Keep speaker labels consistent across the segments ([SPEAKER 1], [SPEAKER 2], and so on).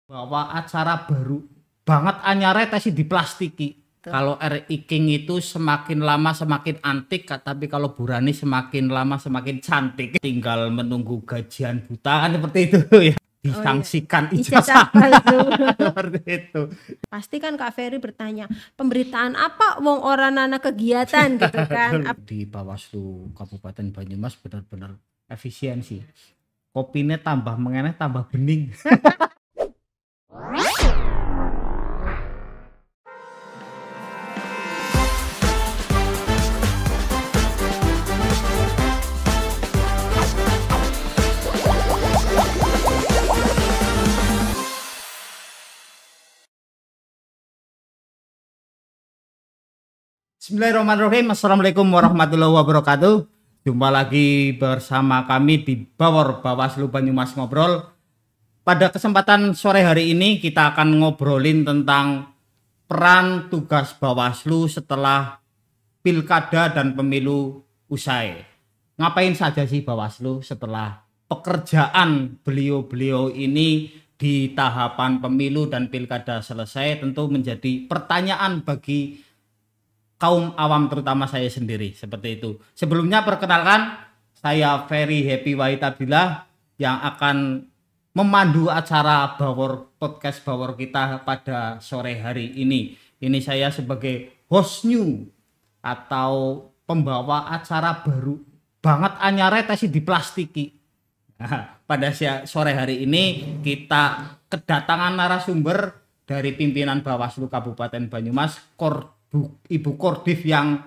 [SPEAKER 1] Bahwa acara baru banget anyare tesi diplastiki.
[SPEAKER 2] Tuh.
[SPEAKER 1] Kalau RI King itu semakin lama semakin antik, tapi kalau Burani semakin lama semakin cantik. Tinggal menunggu gajian buta kan seperti itu ya. Disangsikan ijazah
[SPEAKER 2] palsu.
[SPEAKER 1] seperti itu.
[SPEAKER 2] Pasti kan Kak Ferry bertanya, pemberitaan apa wong orang nana kegiatan gitu kan.
[SPEAKER 1] Di Bawaslu Kabupaten Banyumas benar-benar efisiensi. Kopinya tambah mengeneh tambah bening. Bismillahirrahmanirrahim. Assalamualaikum warahmatullahi wabarakatuh. Jumpa lagi bersama kami di Bawaslu Banyumas Ngobrol. Pada kesempatan sore hari ini kita akan ngobrolin tentang peran tugas Bawaslu setelah pilkada dan pemilu usai. Ngapain saja sih Bawaslu setelah pekerjaan beliau-beliau ini di tahapan pemilu dan pilkada selesai? Tentu menjadi pertanyaan bagi kaum awam, terutama saya sendiri, seperti itu. Sebelumnya perkenalkan, saya Ferry Happy Wahid Abdillah yang akan memandu acara podcast Bawor kita pada sore hari ini. Ini saya sebagai host new atau pembawa acara baru banget anyare tesi diplastiki. Nah, pada sore hari ini kita kedatangan narasumber dari pimpinan Bawaslu Kabupaten Banyumas, Ibu Kordif yang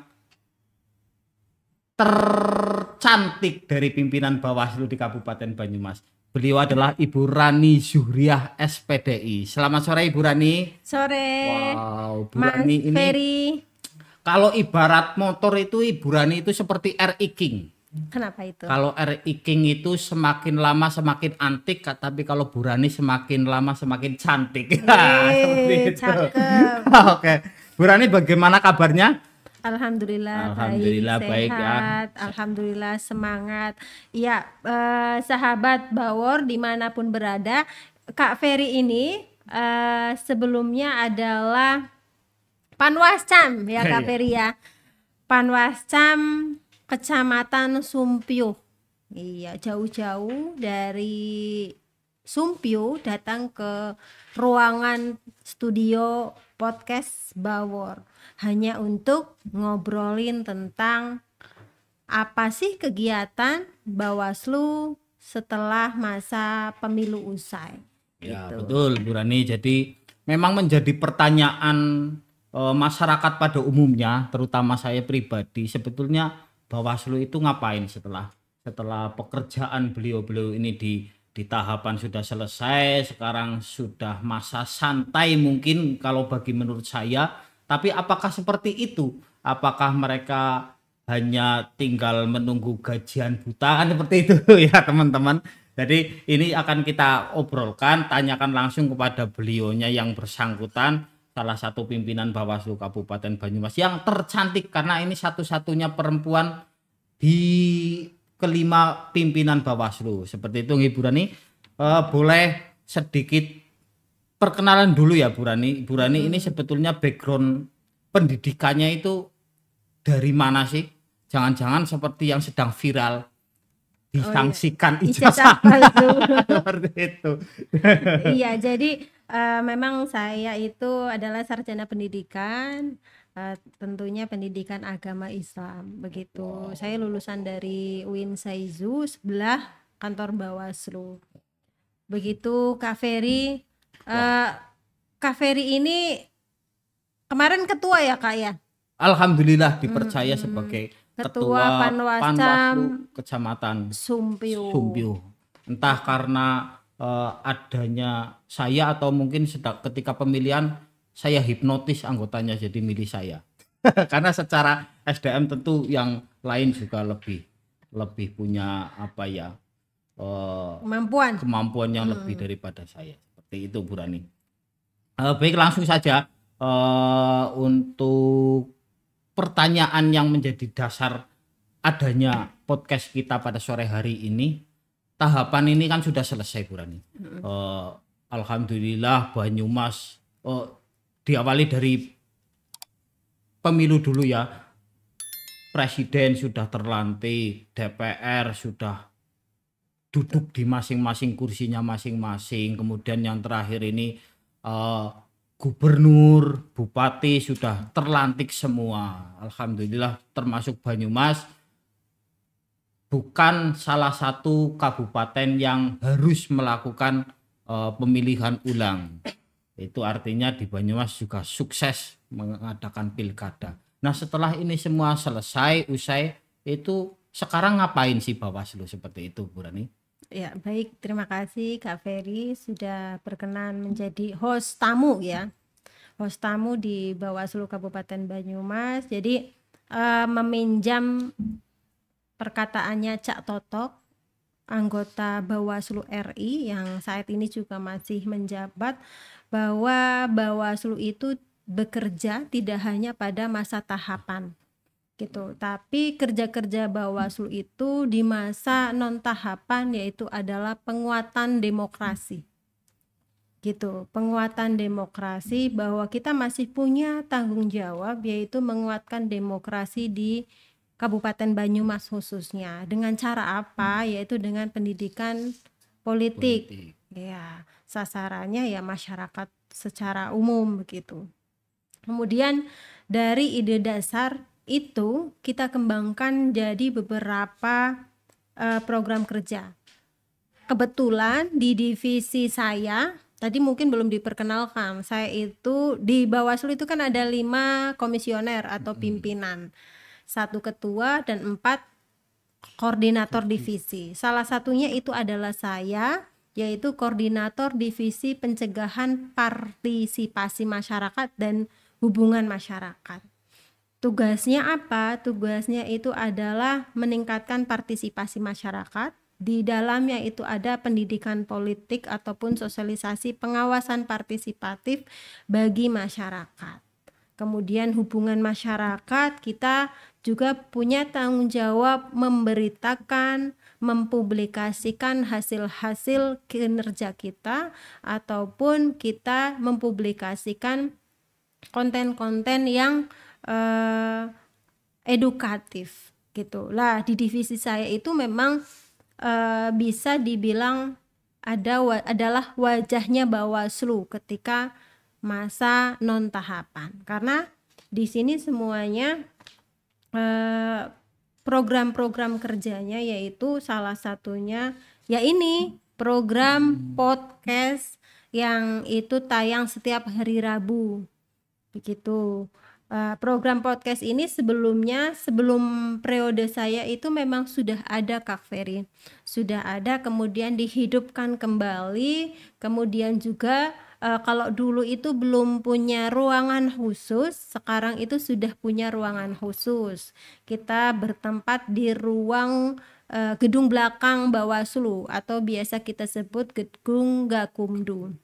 [SPEAKER 1] tercantik dari pimpinan Bawaslu di Kabupaten Banyumas. Beliau adalah Ibu Rani Zuhriah SPDI. Selamat sore Ibu Rani.
[SPEAKER 2] Sore.
[SPEAKER 1] Wow, Bu
[SPEAKER 2] Mas
[SPEAKER 1] Rani ini
[SPEAKER 2] Ferry.
[SPEAKER 1] Kalau ibarat motor itu Ibu Rani itu seperti RI King.
[SPEAKER 2] Kenapa itu?
[SPEAKER 1] Kalau RI King itu semakin lama semakin antik, tapi kalau Bu Rani semakin lama semakin cantik. Seperti itu.
[SPEAKER 2] Cakep.
[SPEAKER 1] Oke. Bu Rani bagaimana kabarnya?
[SPEAKER 2] Alhamdulillah,
[SPEAKER 1] baik
[SPEAKER 2] sehat.
[SPEAKER 1] Ya.
[SPEAKER 2] Alhamdulillah semangat. Ya, sahabat Bawor dimanapun berada, Kak Ferry ini sebelumnya adalah Panwascam ya Kak Ferry ya. Panwascam Kecamatan Sumpyu. Iya, jauh-jauh dari Sumpyu datang ke ruangan studio podcast Bawor hanya untuk ngobrolin tentang apa sih kegiatan Bawaslu setelah masa pemilu usai.
[SPEAKER 1] Ya,
[SPEAKER 2] gitu.
[SPEAKER 1] Betul Bu Rani. Jadi memang menjadi pertanyaan masyarakat pada umumnya, terutama saya pribadi, sebetulnya Bawaslu itu ngapain setelah pekerjaan beliau-beliau ini di tahapan sudah selesai, sekarang sudah masa santai mungkin kalau bagi menurut saya. Tapi apakah seperti itu? Apakah mereka hanya tinggal menunggu gajian buta kan seperti itu ya teman-teman. Jadi ini akan kita obrolkan, tanyakan langsung kepada beliaunya yang bersangkutan, salah satu pimpinan Bawaslu Kabupaten Banyumas yang tercantik karena ini satu-satunya perempuan di kelima pimpinan Bawaslu. Seperti itu Ibu Rani. Boleh sedikit perkenalan dulu ya Bu Rani. Bu Rani ini sebetulnya background pendidikannya itu dari mana sih? Jangan-jangan seperti yang sedang viral disangsikan ijazah
[SPEAKER 2] palsu.
[SPEAKER 1] seperti itu.
[SPEAKER 2] Iya, jadi memang saya itu adalah sarjana pendidikan, tentunya pendidikan agama Islam begitu. Saya lulusan dari UIN Saizu sebelah kantor Bawaslu. Begitu Kak Ferry. Kak Ferry ini kemarin ketua ya Kak ya?
[SPEAKER 1] Alhamdulillah dipercaya sebagai ketua Panwaslu Kecamatan
[SPEAKER 2] Sumpyu.
[SPEAKER 1] Entah karena adanya saya atau mungkin ketika pemilihan saya hipnotis anggotanya jadi milih saya. Karena secara SDM tentu yang lain juga lebih punya kemampuan yang lebih daripada saya. Seperti itu Bu Rani. Baik, langsung saja untuk pertanyaan yang menjadi dasar adanya podcast kita pada sore hari ini. Tahapan ini kan sudah selesai Bu Rani. Alhamdulillah Banyumas diawali dari pemilu dulu ya. Presiden sudah terlantik, DPR sudah duduk di masing-masing kursinya masing-masing. Kemudian yang terakhir ini gubernur, bupati sudah terlantik semua. Alhamdulillah termasuk Banyumas bukan salah satu kabupaten yang harus melakukan pemilihan ulang. Itu artinya di Banyumas juga sukses mengadakan pilkada. Nah setelah ini semua selesai, usai, itu sekarang ngapain sih Bawaslu seperti itu, Bu Rani?
[SPEAKER 2] Ya, baik. Terima kasih Kak Ferry sudah berkenan menjadi host tamu ya. Host tamu di Bawaslu Kabupaten Banyumas. Jadi meminjam perkataannya Cak Totok, anggota Bawaslu RI yang saat ini juga masih menjabat, bahwa Bawaslu itu bekerja tidak hanya pada masa tahapan gitu, tapi kerja-kerja Bawaslu itu di masa non tahapan, yaitu adalah penguatan demokrasi gitu, penguatan demokrasi, bahwa kita masih punya tanggung jawab yaitu menguatkan demokrasi di Kabupaten Banyumas khususnya. Dengan cara apa? Yaitu dengan pendidikan politik. Ya, sasarannya ya masyarakat secara umum begitu. Kemudian dari ide dasar itu kita kembangkan jadi beberapa program kerja. Kebetulan di divisi saya, tadi mungkin belum diperkenalkan, saya itu di Bawaslu itu kan ada 5 komisioner atau pimpinan, 1 ketua dan 4 koordinator divisi. Salah satunya itu adalah saya, yaitu koordinator divisi pencegahan partisipasi masyarakat dan hubungan masyarakat. Tugasnya apa? Tugasnya itu adalah meningkatkan partisipasi masyarakat. Di dalamnya itu ada pendidikan politik ataupun sosialisasi pengawasan partisipatif bagi masyarakat. Kemudian hubungan masyarakat, kita juga punya tanggung jawab memberitakan, mempublikasikan hasil-hasil kinerja kita, ataupun kita mempublikasikan konten-konten yang edukatif gitu lah. Di divisi saya itu memang bisa dibilang adalah wajahnya Bawaslu ketika masa non tahapan, karena di sini semuanya program-program kerjanya, yaitu salah satunya ya ini program podcast yang itu tayang setiap hari Rabu begitu. Program podcast ini sebelumnya, sebelum periode saya itu memang sudah ada Kak Ferry, sudah ada, kemudian dihidupkan kembali. Kemudian juga kalau dulu itu belum punya ruangan khusus, sekarang itu sudah punya ruangan khusus. Kita bertempat di ruang gedung belakang Bawaslu atau biasa kita sebut gedung Gakumdu.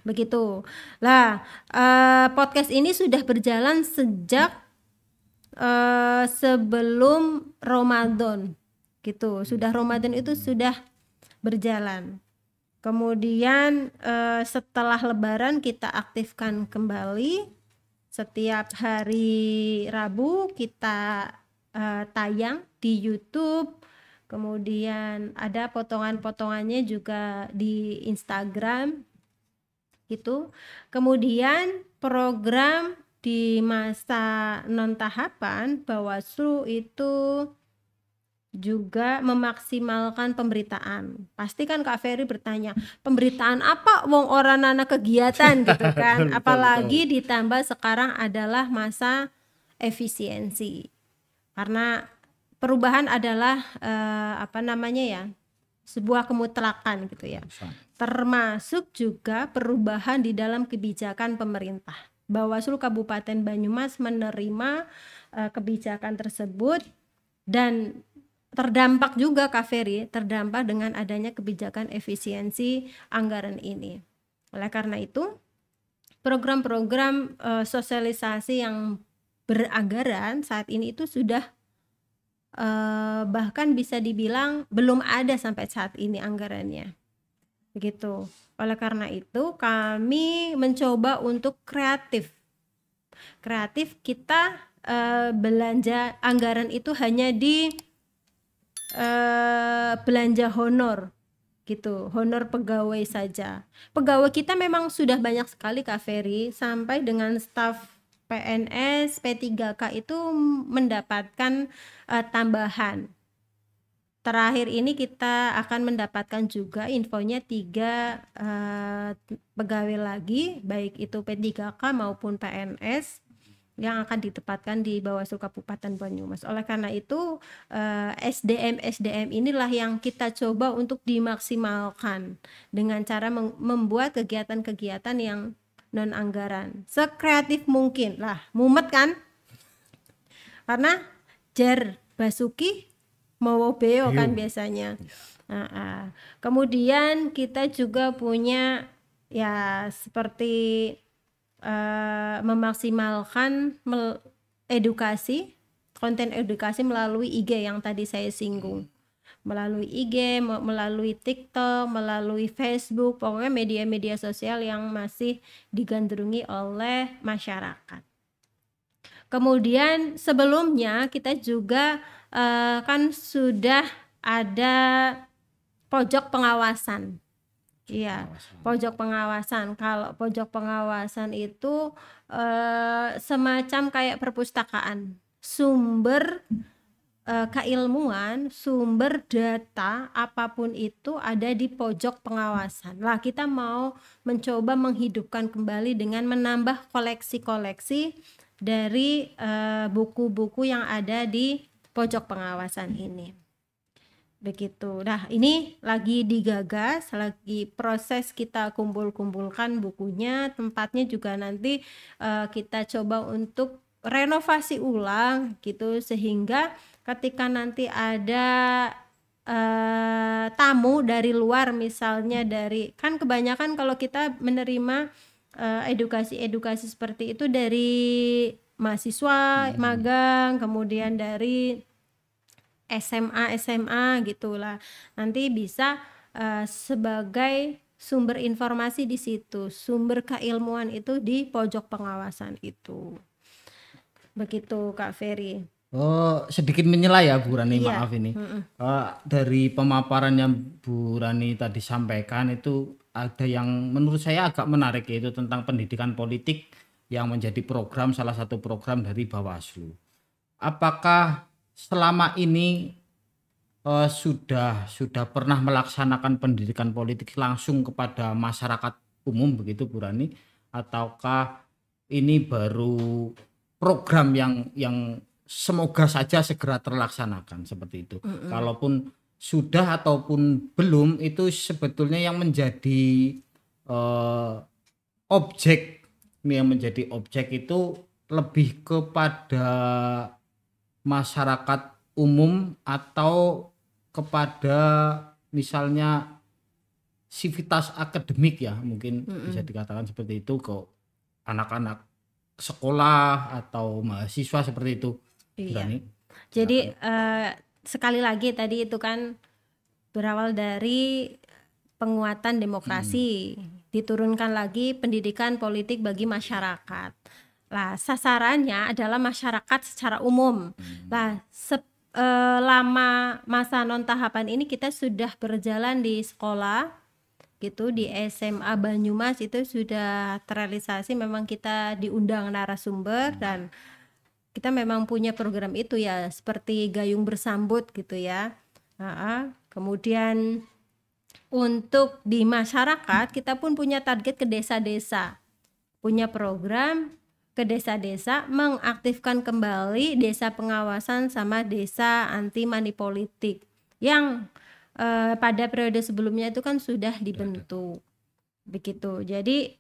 [SPEAKER 2] Begitu lah. Podcast ini sudah berjalan sejak sebelum Ramadan gitu, sudah Ramadan itu sudah berjalan. Kemudian setelah Lebaran kita aktifkan kembali. Setiap hari Rabu kita tayang di YouTube. Kemudian ada potongan-potongannya juga di Instagram gitu. Kemudian program di masa non tahapan Bawaslu itu juga memaksimalkan pemberitaan. Pasti kan Kak Ferry bertanya, pemberitaan apa wong orang anak kegiatan gitu kan. Apalagi ditambah sekarang adalah masa efisiensi. Karena perubahan adalah sebuah kemutlakan gitu ya. Termasuk juga perubahan di dalam kebijakan pemerintah. Bawaslu Kabupaten Banyumas menerima kebijakan tersebut dan terdampak juga Kak Ferry, terdampak dengan adanya kebijakan efisiensi anggaran ini. Oleh karena itu, program-program sosialisasi yang beranggaran saat ini itu sudah bahkan bisa dibilang belum ada sampai saat ini anggarannya begitu. Oleh karena itu kami mencoba untuk kreatif. Kita belanja anggaran itu hanya di belanja honor gitu, honor pegawai saja. Pegawai kita memang sudah banyak sekali Kak Ferry, sampai dengan staf PNS P3K itu mendapatkan tambahan. Terakhir ini kita akan mendapatkan juga infonya 3 pegawai lagi, baik itu P3K maupun PNS yang akan ditempatkan di Bawaslu Kabupaten Banyumas. Oleh karena itu SDM inilah yang kita coba untuk dimaksimalkan dengan cara membuat kegiatan-kegiatan yang non anggaran sekreatif mungkin lah. Mumet kan, karena jar Basuki mau beo kan biasanya. Kemudian kita juga punya ya seperti memaksimalkan edukasi, konten edukasi melalui IG yang tadi saya singgung, melalui IG, melalui TikTok, melalui Facebook, pokoknya media-media sosial yang masih digandrungi oleh masyarakat. Kemudian sebelumnya kita juga kan sudah ada pojok pengawasan. Iya, pojok pengawasan. Kalau pojok pengawasan itu semacam kayak perpustakaan, sumber keilmuan, sumber data apapun itu ada di pojok pengawasan. Lah kita mau mencoba menghidupkan kembali dengan menambah koleksi-koleksi dari buku-buku yang ada di pojok pengawasan ini. Begitu. Nah, ini lagi digagas, lagi proses kita kumpul-kumpulkan bukunya, tempatnya juga nanti kita coba untuk renovasi ulang gitu, sehingga ketika nanti ada tamu dari luar, misalnya dari, kan kebanyakan kalau kita menerima edukasi-edukasi seperti itu dari mahasiswa magang, kemudian dari SMA gitulah, nanti bisa sebagai sumber informasi di situ, sumber keilmuan itu di pojok pengawasan itu. Begitu Kak Ferry.
[SPEAKER 1] Sedikit menyela ya Bu Rani,
[SPEAKER 2] Iya.
[SPEAKER 1] maaf ini. Dari pemaparan yang Bu Rani tadi sampaikan itu ada yang menurut saya agak menarik, yaitu tentang pendidikan politik yang menjadi program, salah satu program dari Bawaslu. Apakah selama ini sudah pernah melaksanakan pendidikan politik langsung kepada masyarakat umum begitu Bu Rani, ataukah ini baru program yang semoga saja segera terlaksanakan seperti itu? Kalaupun sudah ataupun belum, itu sebetulnya yang menjadi objek itu lebih kepada masyarakat umum atau kepada misalnya sivitas akademik ya, mungkin bisa dikatakan seperti itu, ke anak-anak sekolah atau mahasiswa seperti itu.
[SPEAKER 2] Iya. Jadi sekali lagi tadi itu kan berawal dari penguatan demokrasi, diturunkan lagi pendidikan politik bagi masyarakat. Lah sasarannya adalah masyarakat secara umum. Lah lama masa non tahapan ini kita sudah berjalan di sekolah gitu, di SMA Banyumas itu sudah terrealisasi, memang kita diundang narasumber dan kita memang punya program itu ya, seperti gayung bersambut gitu ya. Kemudian untuk di masyarakat kita pun punya target ke desa-desa, punya program ke desa-desa, mengaktifkan kembali desa pengawasan sama desa anti money politik yang pada periode sebelumnya itu kan sudah dibentuk. Begitu. Jadi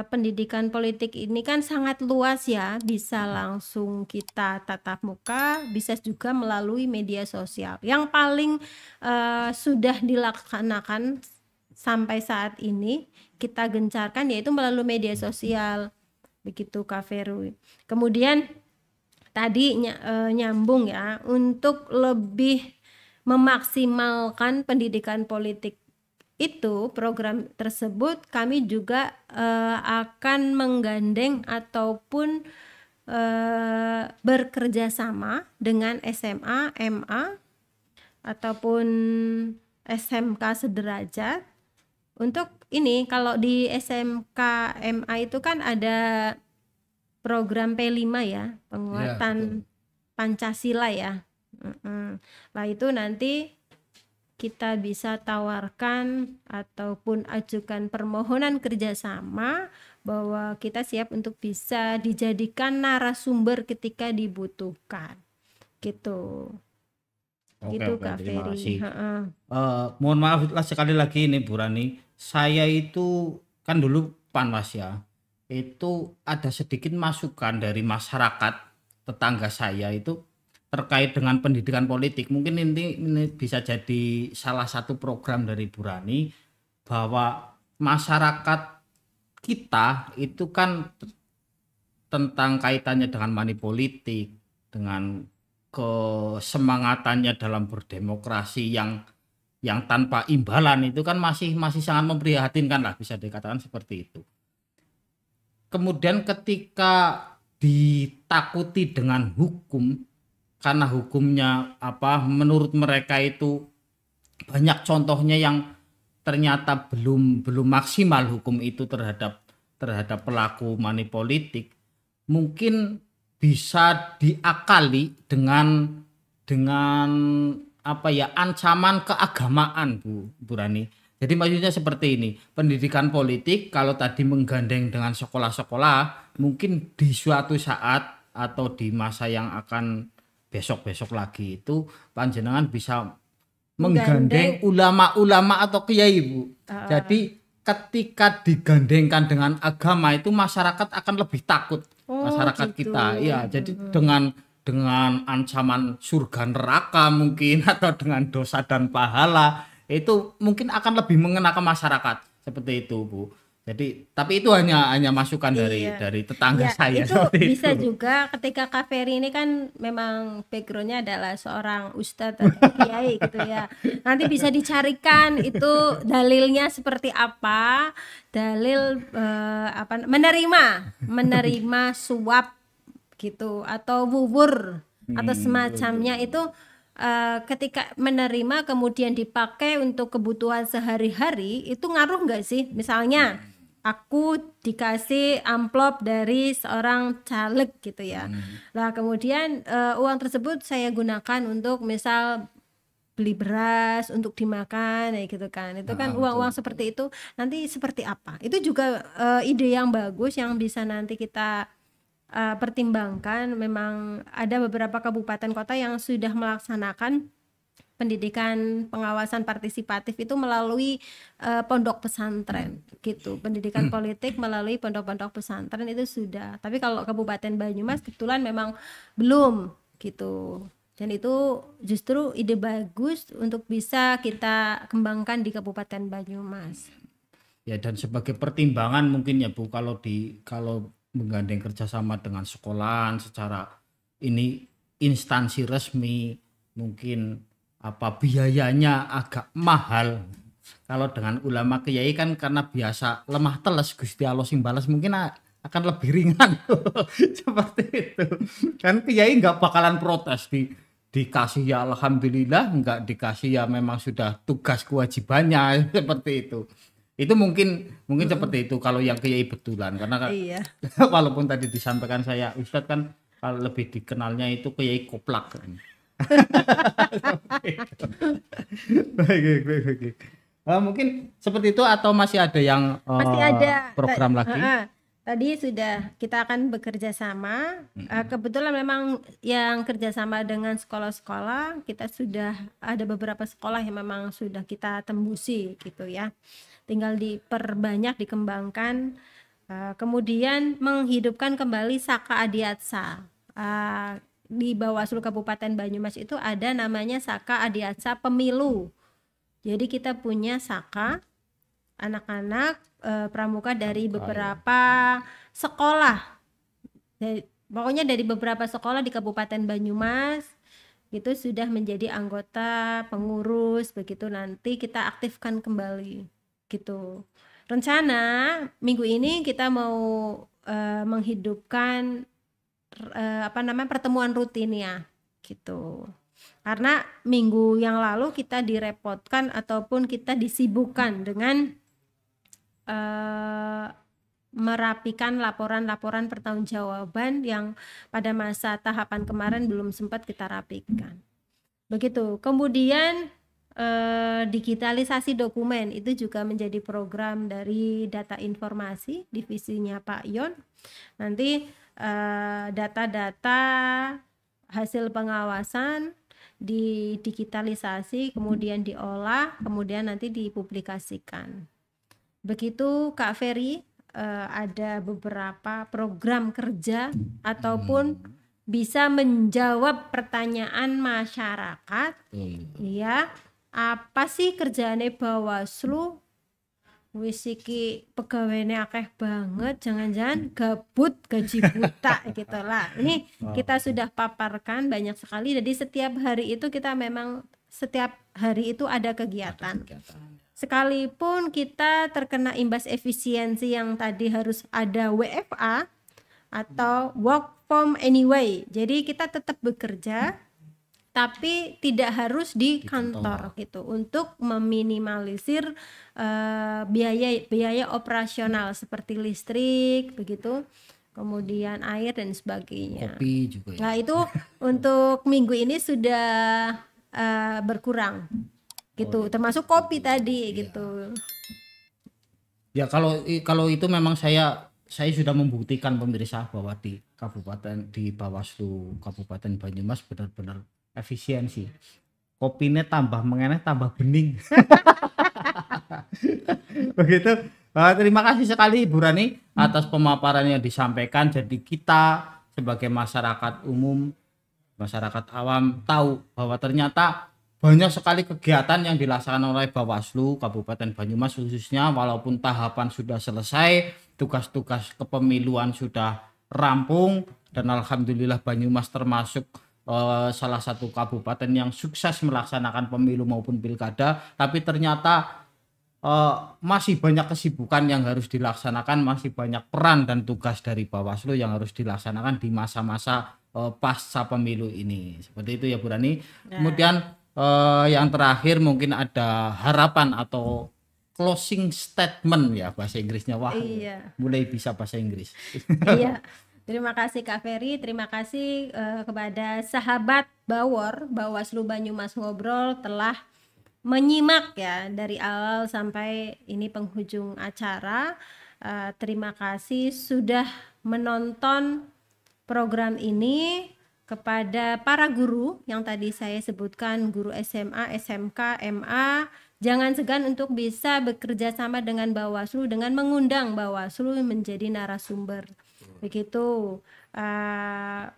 [SPEAKER 2] pendidikan politik ini kan sangat luas ya, bisa langsung kita tatap muka, bisa juga melalui media sosial. Yang paling sudah dilaksanakan sampai saat ini kita gencarkan yaitu melalui media sosial. Begitu Kak Feru. Kemudian tadi nyambung ya, untuk lebih memaksimalkan pendidikan politik itu program tersebut kami juga akan menggandeng ataupun bekerja sama dengan SMA, MA ataupun SMK sederajat. Untuk ini kalau di SMK MA itu kan ada program P5 ya, penguatan Pancasila ya. Lah itu nanti kita bisa tawarkan ataupun ajukan permohonan kerjasama bahwa kita siap untuk bisa dijadikan narasumber ketika dibutuhkan gitu.
[SPEAKER 1] Oke,
[SPEAKER 2] Gitu
[SPEAKER 1] oke,
[SPEAKER 2] Kak
[SPEAKER 1] terima
[SPEAKER 2] Ferry.
[SPEAKER 1] kasih. Mohon maaf lah sekali lagi ini Bu Rani, saya itu kan dulu Panwas ya, itu ada sedikit masukan dari masyarakat tetangga saya itu terkait dengan pendidikan politik. Mungkin ini bisa jadi salah satu program dari Bu Rani, bahwa masyarakat kita itu kan tentang kaitannya dengan money politik, dengan kesemangatannya dalam berdemokrasi yang tanpa imbalan itu kan masih sangat memprihatinkan lah, bisa dikatakan seperti itu. Kemudian ketika ditakuti dengan hukum, karena hukumnya menurut mereka itu banyak contohnya yang ternyata belum maksimal hukum itu terhadap pelaku money politik, mungkin bisa diakali dengan ancaman keagamaan Bu Rani. Jadi maksudnya seperti ini, pendidikan politik kalau tadi menggandeng dengan sekolah-sekolah, mungkin di suatu saat atau di masa yang akan besok-besok lagi itu panjenengan bisa menggandeng ulama-ulama atau kiai Bu. Jadi ketika digandengkan dengan agama itu masyarakat akan lebih takut. Masyarakat gitu. Kita ya, jadi dengan ancaman surga neraka mungkin atau dengan dosa dan pahala itu mungkin akan lebih mengena ke masyarakat seperti itu Bu. Jadi tapi itu hanya masukan dari tetangga saya.
[SPEAKER 2] Itu bisa itu juga ketika Kak Ferry ini kan memang backgroundnya adalah seorang ustadz atau kiai gitu ya. Nanti bisa dicarikan itu dalilnya seperti apa, dalil menerima suap gitu atau bubur atau semacamnya itu. Ketika menerima kemudian dipakai untuk kebutuhan sehari-hari itu ngaruh nggak sih? Misalnya aku dikasih amplop dari seorang caleg gitu ya. Lah kemudian uang tersebut saya gunakan untuk misal beli beras untuk dimakan ya gitu kan. Itu kan uang-uang seperti itu nanti seperti apa? Itu juga ide yang bagus yang bisa nanti kita pertimbangkan. Memang ada beberapa kabupaten kota yang sudah melaksanakan pendidikan pengawasan partisipatif itu melalui pondok pesantren gitu. Pendidikan politik melalui pondok-pondok pesantren itu sudah. Tapi kalau Kabupaten Banyumas kebetulan memang belum gitu. Dan itu justru ide bagus untuk bisa kita kembangkan di Kabupaten Banyumas.
[SPEAKER 1] Ya, dan sebagai pertimbangan mungkin ya Bu, kalau menggandeng kerjasama dengan sekolahan secara ini instansi resmi, mungkin biayanya agak mahal. Kalau dengan ulama kiai kan karena biasa lemah teles Gusti Allah sing balas, mungkin akan lebih ringan. Seperti itu kan, kiai nggak bakalan protes dikasih ya alhamdulillah, nggak dikasih ya memang sudah tugas kewajibannya. Seperti itu mungkin seperti itu kalau yang kiai betulan, karena walaupun tadi disampaikan saya Ustadz kan kalau lebih dikenalnya itu kiai koplak kan. Baik. Mungkin seperti itu atau masih ada yang program lagi?
[SPEAKER 2] Tadi sudah kita akan bekerja sama. Kebetulan memang yang kerjasama dengan sekolah-sekolah, kita sudah ada beberapa sekolah yang memang sudah kita tembusi gitu ya. Tinggal diperbanyak, dikembangkan, kemudian menghidupkan kembali Saka Adiatsa. Di Bawaslu Kabupaten Banyumas itu ada namanya Saka Adiatsa Pemilu. Jadi kita punya Saka anak-anak pramuka dari beberapa sekolah. Pokoknya dari beberapa sekolah di Kabupaten Banyumas itu sudah menjadi anggota pengurus, begitu nanti kita aktifkan kembali. gitu. Rencana minggu ini kita mau menghidupkan pertemuan rutin ya gitu. Karena minggu yang lalu kita direpotkan ataupun kita disibukkan dengan merapikan laporan-laporan pertanggungjawaban yang pada masa tahapan kemarin belum sempat kita rapikan. Begitu. Kemudian digitalisasi dokumen itu juga menjadi program dari data informasi divisinya Pak Yon. Nanti data-data hasil pengawasan didigitalisasi, kemudian diolah, kemudian nanti dipublikasikan. Begitu Kak Ferry, ada beberapa program kerja ataupun bisa menjawab pertanyaan masyarakat. Ya, apa sih kerjaane Bawaslu? Wis iki pegawene akeh banget, jangan-jangan gabut gaji buta gitu lah. Ini kita sudah paparkan banyak sekali. Jadi setiap hari itu kita memang setiap hari itu ada kegiatan. Sekalipun kita terkena imbas efisiensi yang tadi harus ada WFA atau work from anyway. Jadi kita tetap bekerja tapi tidak harus di kantor gitu untuk meminimalisir biaya operasional seperti listrik begitu, kemudian air dan sebagainya.
[SPEAKER 1] Kopi juga ya.
[SPEAKER 2] Nah itu untuk minggu ini sudah berkurang gitu, termasuk kopi tadi gitu.
[SPEAKER 1] Ya kalau itu memang saya sudah membuktikan pemirsa bahwa di Bawaslu Kabupaten Banyumas benar-benar efisiensi. Kopinya tambah mengeneh tambah bening. Begitu. Terima kasih sekali Ibu Rani atas pemaparan yang disampaikan. Jadi kita sebagai masyarakat umum, masyarakat awam tahu bahwa ternyata banyak sekali kegiatan yang dilaksanakan oleh Bawaslu Kabupaten Banyumas khususnya, walaupun tahapan sudah selesai, tugas-tugas kepemiluan sudah rampung, dan alhamdulillah Banyumas termasuk salah satu kabupaten yang sukses melaksanakan pemilu maupun pilkada, tapi ternyata masih banyak kesibukan yang harus dilaksanakan, masih banyak peran dan tugas dari Bawaslu yang harus dilaksanakan di masa-masa pasca pemilu ini. Seperti itu ya Bu Rani. Kemudian yang terakhir mungkin ada harapan atau closing statement ya bahasa Inggrisnya. Wah, mulai bisa bahasa Inggris.
[SPEAKER 2] Iya. Terima kasih Kak Ferry, terima kasih kepada sahabat Bawaslu Banyumas Ngobrol telah menyimak ya dari awal sampai ini penghujung acara. Terima kasih sudah menonton program ini. Kepada para guru yang tadi saya sebutkan, guru SMA, SMK, MA, jangan segan untuk bisa bekerja sama dengan Bawaslu dengan mengundang Bawaslu menjadi narasumber. Begitu.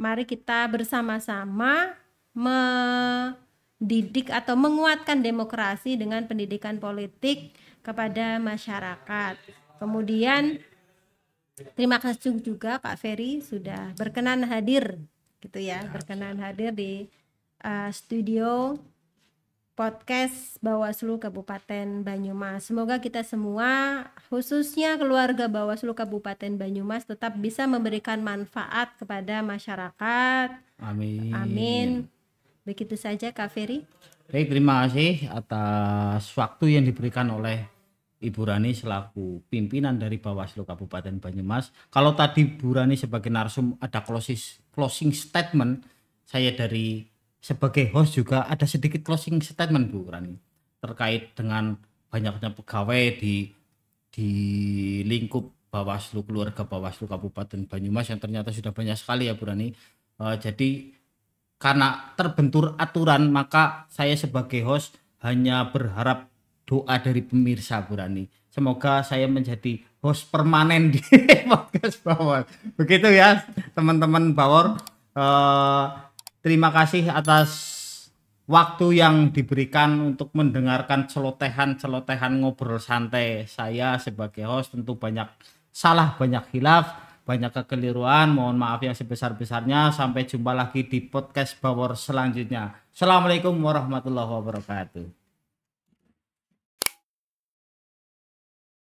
[SPEAKER 2] Mari kita bersama-sama mendidik atau menguatkan demokrasi dengan pendidikan politik kepada masyarakat. Kemudian terima kasih juga Kak Ferry sudah berkenan hadir gitu ya, berkenan hadir di studio podcast Bawaslu Kabupaten Banyumas. Semoga kita semua, khususnya keluarga Bawaslu Kabupaten Banyumas, tetap bisa memberikan manfaat kepada masyarakat.
[SPEAKER 1] Amin.
[SPEAKER 2] Amin. Begitu saja Kak Ferry.
[SPEAKER 1] Baik, terima kasih atas waktu yang diberikan oleh Ibu Rani selaku pimpinan dari Bawaslu Kabupaten Banyumas. Kalau tadi Bu Rani sebagai narsum ada closing statement, saya dari sebagai host juga ada sedikit closing statement Bu Rani terkait dengan banyaknya pegawai di lingkup Bawaslu, keluarga Bawaslu Kabupaten Banyumas yang ternyata sudah banyak sekali ya Bu Rani. Jadi karena terbentur aturan, maka saya sebagai host hanya berharap doa dari pemirsa Bu Rani. Semoga saya menjadi host permanen di podcast Bawor. Begitu ya teman-teman Bawor. Terima kasih atas waktu yang diberikan untuk mendengarkan celotehan ngobrol santai saya sebagai host. Tentu banyak salah, banyak khilaf, banyak kekeliruan. Mohon maaf yang sebesar-besarnya. Sampai jumpa lagi di podcast Bawor selanjutnya. Assalamualaikum warahmatullahi wabarakatuh.